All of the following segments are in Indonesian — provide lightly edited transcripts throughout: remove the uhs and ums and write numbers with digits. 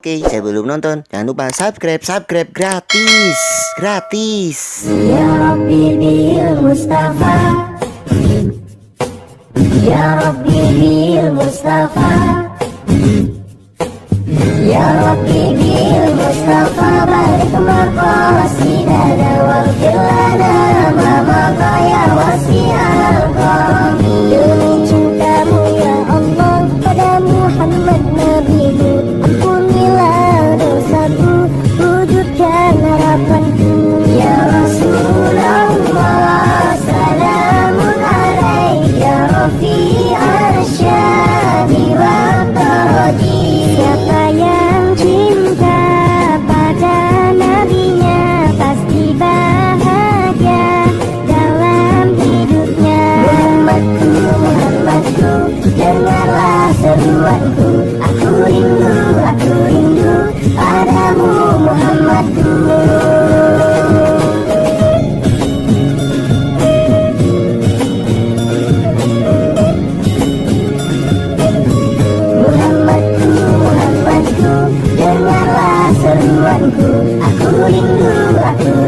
Oke, sebelum nonton jangan lupa subscribe gratis. Ya Rabbi bil Mustafa, Ya Rabbi bil Mustafa, Ya Rabbi bil Mustafa, barik maqasidana waghfir lana ma madha ya wasi'al karami. Demi cintamu ya Allah pada Muhammad Nabimu, ampunilah dosaku, wujudkan harapanku. Ya Rasulullah, salamun alaik ya Rafi'al syadi wa taraji. Siapa yang cinta pada nabinya pasti bahagia dalam hidupnya. Muhammadku, Muhammadku, dengarlah seruanku. Aku rindu padamu Muhammadku. Muhammadku, dengarlah seruanku. Aku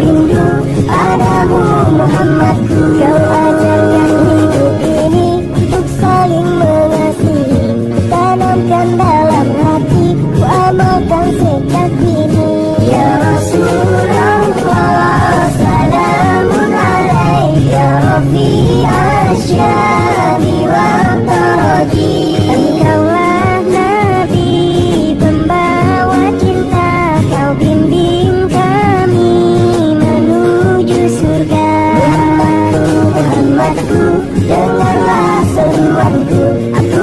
rindu padamu Muhammadku. Kau ajarkan hidup ini untuk saling mengasihi, tanamkan dalam hati, ku amalkan setiap ini. Ya Rasulullah, salamun alaik ya Rafi'al syadi wa taraji. Engkaulah Nabi pembawa cinta, kau bimbing kami menuju surga. Muhammadku, dengarlah seruanku. Aku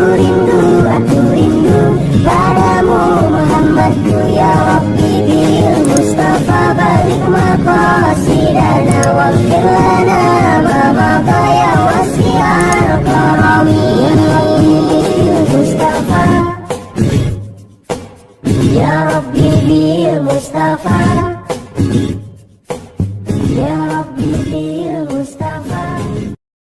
rindu padamu Muhammadku. Ya Rabbi bil Mustafa, barik maqasidana waghfir lana ma madha ya wasi'al karami. Ya Rabbi bil Mustafa, Ya Rabbi bil Mustafa,